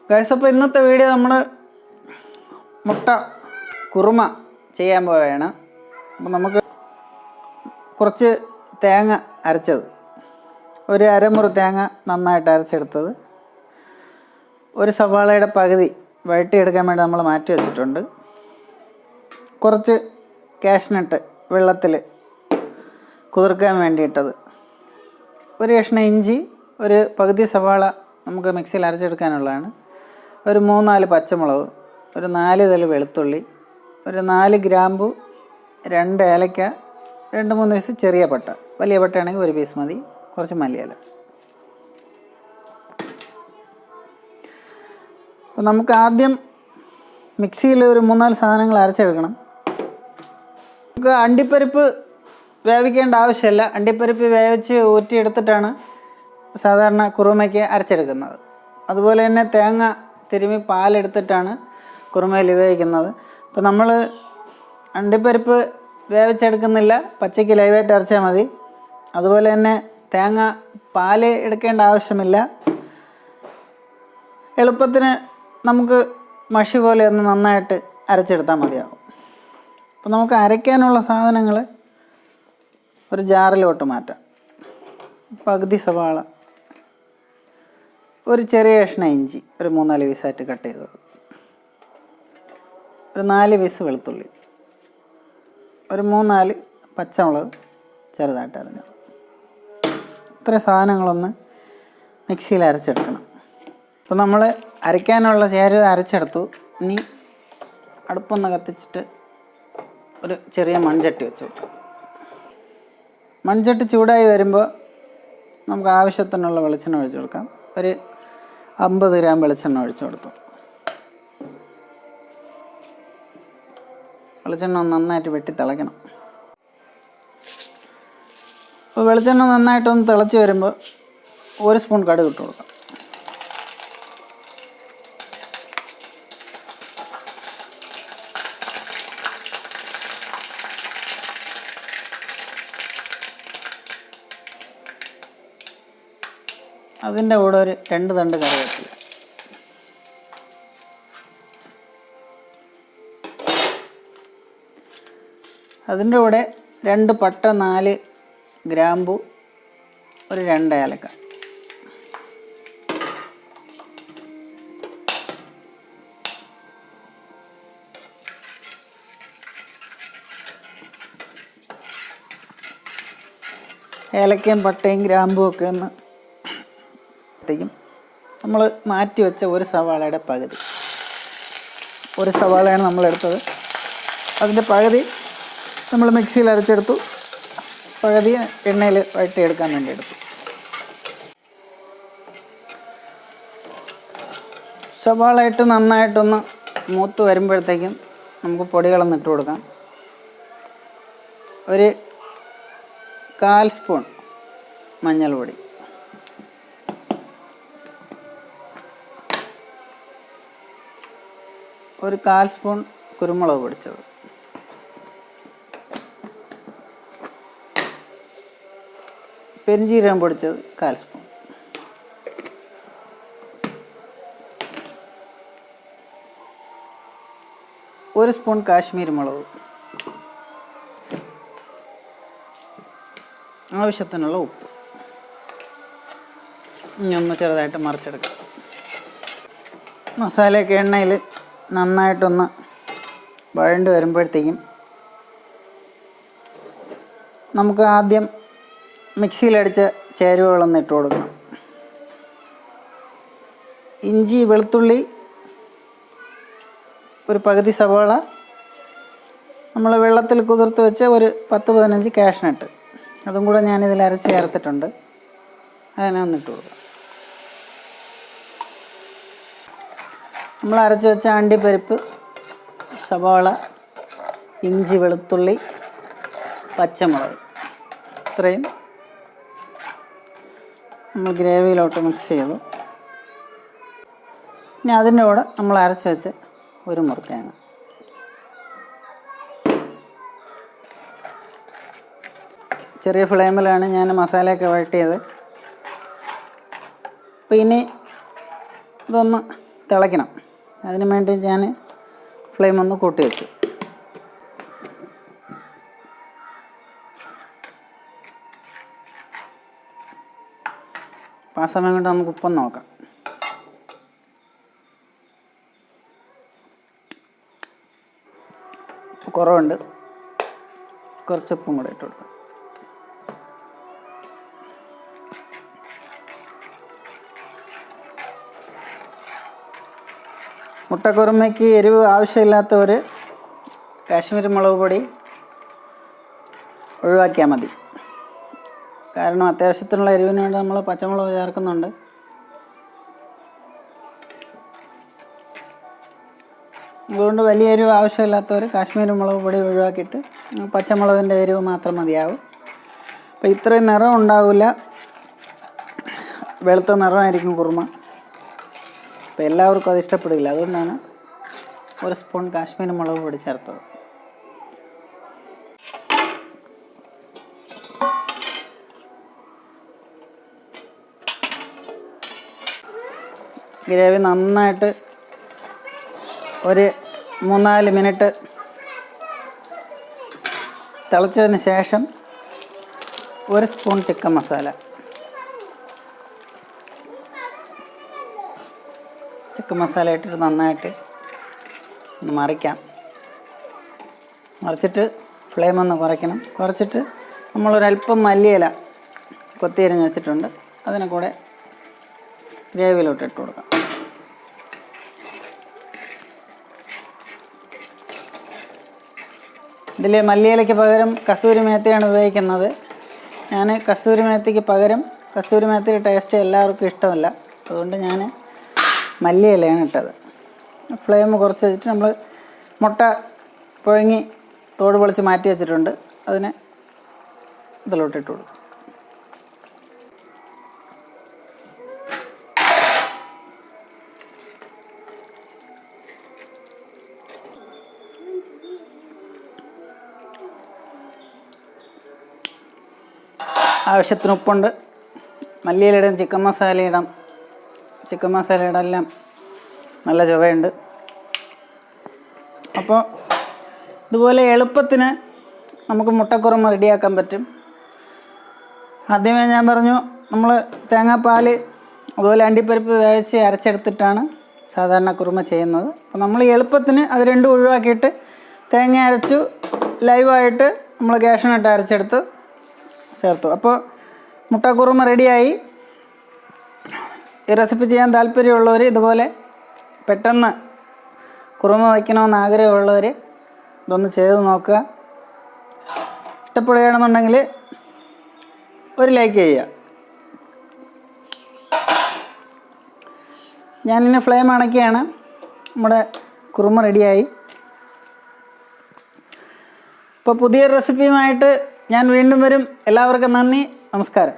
Guys, അപ്പോൾ ഇന്നത്തെ video നമ്മൾ മുട്ട കുറുമ ചെയ്യാൻ പോവുകയാണ്. അപ്പോൾ നമുക്ക് കുറച്ച് തേങ്ങ അരച്ചത്, ഒരു അരമുറി തേങ്ങ നന്നായിട്ട് അരച്ചെടുത്തത്, ഒരു സവാളയുടെ പകുതി വഴറ്റിയെടുക്കാൻ വേണ്ടി നമ്മൾ മാറ്റി വെച്ചിട്ടുണ്ട്. കുറച്ച് കാഷ്നട്ട് വെള്ളത്തിൽ കുതിർക്കാൻ വേണ്ടിയിട്ടത്, ഒരു കഷ്ണം ഇഞ്ചി, ഒരു പകുതി സവാള നമുക്ക് മിക്സിയിൽ അരച്ചെടുക്കാനുള്ളതാണ്, ഒരു 3-4 പച്ചമുളക്, ഒരു 4 തല് വെളുത്തുള്ളി, ഒരു 4 ഗ്രാമ്പു, 2 ഏലക്ക, 2-3 പീസ് ചെറിയ പട്ട, വലിയ പട്ടയാണെങ്കിൽ 1 പീസ് മതി, കുറച്ച് മല്ലിയില. അപ്പോൾ നമുക്ക് ആദ്യം മിക്സിയിൽ ഒരു 3-4 സാധനങ്ങൾ അരച്ചെടുക്കണം. നമുക്ക് അണ്ടിപ്പരിപ്പ് വേവിക്കേണ്ട ആവശ്യമില്ല. അണ്ടിപ്പരിപ്പ് വേവിച്ച് ഊറ്റിയെടുത്തിട്ടാണ് സാധാരണ കുറുമയ്ക്ക് അരച്ചെടുക്കുന്നത്. അതുപോലെ തന്നെ തേങ്ങ തിരുമ്മി പാലെടുത്തിട്ടാണ് കുറുമയിൽ ഉപയോഗിക്കുന്നത്. അപ്പോൾ നമ്മൾ അണ്ടിപ്പരിപ്പ് വേവിച്ചെടുക്കുന്നില്ല, പച്ചയ്ക്ക് ലൈവായിട്ട് അരച്ചാൽ മതി. അതുപോലെ തന്നെ തേങ്ങ പാല് എടുക്കേണ്ട ആവശ്യമില്ല. എളുപ്പത്തിന് നമുക്ക് മഷി പോലെ ഒന്ന് നന്നായിട്ട് അരച്ചെടുത്താൽ മതിയാകും. അപ്പോൾ നമുക്ക് അരയ്ക്കാനുള്ള സാധനങ്ങൾ ഒരു ജാറിലോട്ട് മാറ്റാം. പകുതി സവാള, ഒരു ചെറിയ കഷ്ണം ഇഞ്ചി, ഒരു 3-4 പീസായിട്ട് കട്ട് ചെയ്തത്, ഒരു 4 പീസ് വെളുത്തുള്ളി, ഒരു 3-4 പച്ചമുളക് ചെറുതായിട്ട് അരിഞ്ഞത്. ഇത്രയും സാധനങ്ങളൊന്ന് മിക്സിയിൽ അരച്ചെടുക്കണം. അപ്പോൾ നമ്മൾ അരയ്ക്കാനുള്ള ചേരുവ അരച്ചെടുത്തു. ഇനി അടുപ്പൊന്ന് കത്തിച്ചിട്ട് ഒരു ചെറിയ മൺചട്ടി വെച്ചു കൊടുക്കാം. മൺചട്ടി ചൂടായി വരുമ്പോൾ നമുക്ക് ആവശ്യത്തിനുള്ള വെളിച്ചെണ്ണ ഒഴിച്ചു കൊടുക്കാം. ഒരു 50 ഗ്രാം വെളിച്ചെണ്ണ ഒഴിച്ചു കൊടുത്തു. വെളിച്ചെണ്ണ നന്നായിട്ട് വെട്ടി തിളയ്ക്കണം. അപ്പോൾ വെളിച്ചെണ്ണ നന്നായിട്ടൊന്ന് തിളച്ച് വരുമ്പോൾ 1 സ്പൂൺ കടുക് ഇട്ട് കൊടുക്കാം. അതിൻ്റെ കൂടെ ഒരു 2 തണ്ട് കറിവേപ്പില, അതിൻ്റെ കൂടെ 2 പട്ട, 4 ഗ്രാമ്പു, ഒരു 2 ഏലക്ക. ഏലക്കയും പട്ടയും ഗ്രാമ്പും ഒക്കെ ഒന്ന് നമ്മൾ മാറ്റി വെച്ച ഒരു സവാളയുടെ പകുതി, ഒരു സവാളയാണ് നമ്മളെടുത്തത്, അതിൻ്റെ പകുതി നമ്മൾ മിക്സിയിൽ അരച്ചെടുത്തു, പകുതി എണ്ണയിൽ വഴറ്റിയെടുക്കാൻ വേണ്ടി എടുത്തു. സവാള ഇട്ട് നന്നായിട്ടൊന്ന് മൂത്ത് വരുമ്പോഴത്തേക്കും നമുക്ക് പൊടികളൊന്ന് ഇട്ട് കൊടുക്കാം. ഒരു 1/4 സ്പൂൺ മഞ്ഞൾപ്പൊടി, ഒരു 1/4 സ്പൂൺ കുരുമുളക് പൊടിച്ചത്, പെരിഞ്ജീരകം പൊടിച്ചത് 1/4 സ്പൂൺ, ഒരു സ്പൂൺ കാശ്മീരി മുളക്, ആവശ്യത്തിനുള്ള ഉപ്പ്. ഇനി ഒന്ന് ചെറുതായിട്ട് മറിച്ചെടുക്കാം. മസാലയൊക്കെ എണ്ണയിൽ നന്നായിട്ടൊന്ന് വഴണ്ട് വരുമ്പോഴത്തേക്കും നമുക്ക് ആദ്യം മിക്സിയിലടിച്ച ചേരുവകളൊന്ന് ഇട്ട് കൊടുക്കണം. ഇഞ്ചി, വെളുത്തുള്ളി, ഒരു പകുതി സവാള, നമ്മൾ വെള്ളത്തിൽ കുതിർത്ത് വെച്ച ഒരു 10-15 കാഷ്നട്ട്, അതും കൂടെ ഞാനിതിൽ അരച്ച് ചേർത്തിട്ടുണ്ട്. അതിനെ ഒന്നിട്ട് കൊടുക്കാം. നമ്മൾ അരച്ച് വെച്ച അണ്ടിപ്പരിപ്പ്, സവാള, ഇഞ്ചി, വെളുത്തുള്ളി, പച്ചമുളക്, ഇത്രയും നമ്മൾ ഗ്രേവിയിലോട്ട് മിക്സ് ചെയ്തു. ഇനി അതിൻ്റെ കൂടെ നമ്മൾ അരച്ച് വെച്ച് ഒരു മുറി തേങ്ങ, ചെറിയ ഫ്ലെയിമിലാണ് ഞാൻ മസാലയൊക്കെ വഴറ്റിയത്. അപ്പോൾ ഇനി ഇതൊന്ന് തിളയ്ക്കണം. അതിന് വേണ്ടി ഞാൻ ഫ്ലെയിം ഒന്ന് കൂട്ടി വെച്ചു. അപ്പോൾ ആ സമയം കൊണ്ട് നമുക്ക് ഉപ്പൊന്ന് നോക്കാം. ഉപ്പ് കുറവുണ്ട്, കുറച്ച് ഉപ്പും കൂടെ ഇട്ട് കൊടുക്കാം. മുട്ടക്കുറുമയ്ക്ക് എരിവ് ആവശ്യമില്ലാത്തവർ കാശ്മീരി മുളക് പൊടി ഒഴിവാക്കിയാൽ മതി. കാരണം അത്യാവശ്യത്തിനുള്ള എരിവിന് വേണ്ടി നമ്മൾ പച്ചമുളക് ചേർക്കുന്നുണ്ട്. അതുകൊണ്ട് വലിയ എരിവ് ആവശ്യമില്ലാത്തവർ കാശ്മീരി മുളക് പൊടി ഒഴിവാക്കിയിട്ട് പച്ചമുളകിൻ്റെ എരിവ് മാത്രം മതിയാവും. അപ്പോൾ ഇത്രയും നിറം ഉണ്ടാവില്ല, വെളുത്ത നിറമായിരിക്കും കുറുമ. അപ്പോൾ എല്ലാവർക്കും അത് ഇഷ്ടപ്പെടില്ല. അതുകൊണ്ടാണ് 1 സ്പൂൺ കാശ്മീരി മുളക് പൊടി ചേർത്തത്. ഗ്രേവി നന്നായിട്ട് ഒരു 3-4 മിനിറ്റ് തിളച്ചതിന് ശേഷം 1 സ്പൂൺ ചിക്കൻ മസാല, ഇട്ടിട്ട് നന്നായിട്ട് ഒന്ന് മറിക്കാം. മറിച്ചിട്ട് ഫ്ലെയിം ഒന്ന് കുറയ്ക്കണം. കുറച്ചിട്ട് നമ്മളൊരല്പം മല്ലിയില കൊത്തിയരിഞ്ഞ് വെച്ചിട്ടുണ്ട്, അതിനെ കൂടെ ഗ്രേവിയിലോട്ട് ഇട്ട് കൊടുക്കാം. ഇതിൽ മല്ലിയിലയ്ക്ക് പകരം കസ്തൂരി മേത്തിയാണ് ഉപയോഗിക്കുന്നത്. ഞാൻ കസ്തൂരി മേത്തിക്ക് പകരം, കസ്തൂരി മേത്തിയുടെ ടേസ്റ്റ് എല്ലാവർക്കും ഇഷ്ടമല്ല, അതുകൊണ്ട് ഞാൻ മല്ലിയിലയാണ് ഇട്ടത്. ഫ്ലെയിം കുറച്ച് വെച്ചിട്ട് നമ്മൾ മുട്ട പുഴുങ്ങി തോട് പൊളിച്ച് മാറ്റി വെച്ചിട്ടുണ്ട്, അതിനെ ഇതിലോട്ട് ഇട്ട് കൊടുക്കും. ആവശ്യത്തിന് ഉപ്പുണ്ട്, മല്ലിയിലിടാം, ചിക്കൻ മസാല ഇടാം. ചിക്കൻ മസാലയുടെ എല്ലാം നല്ല ചുവയുണ്ട്. അപ്പോൾ ഇതുപോലെ എളുപ്പത്തിന് നമുക്ക് മുട്ടക്കുറുമ റെഡിയാക്കാൻ പറ്റും. ആദ്യമേ ഞാൻ പറഞ്ഞു, നമ്മൾ തേങ്ങാപ്പാൽ അതുപോലെ അണ്ടിപ്പരിപ്പ് വേവിച്ച് അരച്ചെടുത്തിട്ടാണ് സാധാരണ കുറുമ ചെയ്യുന്നത്. അപ്പോൾ നമ്മൾ എളുപ്പത്തിന് അത് രണ്ടും ഒഴിവാക്കിയിട്ട് തേങ്ങ അരച്ചു ലൈവായിട്ട് നമ്മൾ കാഷ്നട്ട് അരച്ചെടുത്ത് ചേർത്തു. അപ്പോൾ മുട്ടക്കുറുമ റെഡിയായി. ഈ റെസിപ്പി ചെയ്യാൻ താല്പര്യമുള്ളവർ, ഇതുപോലെ പെട്ടെന്ന് കുറുമ വയ്ക്കണമെന്ന് ആഗ്രഹമുള്ളവർ ഇതൊന്ന് ചെയ്ത് നോക്കുക. ഇഷ്ടപ്പെടുകയാണെന്നുണ്ടെങ്കിൽ ഒരു ലൈക്ക് ചെയ്യുക. ഞാനിനി ഫ്ലെയിം അണയ്ക്കുകയാണ്. നമ്മുടെ കുറുമ റെഡിയായി. ഇപ്പോൾ പുതിയ റെസിപ്പിയുമായിട്ട് ഞാൻ വീണ്ടും വരും. എല്ലാവർക്കും നന്ദി, നമസ്കാരം.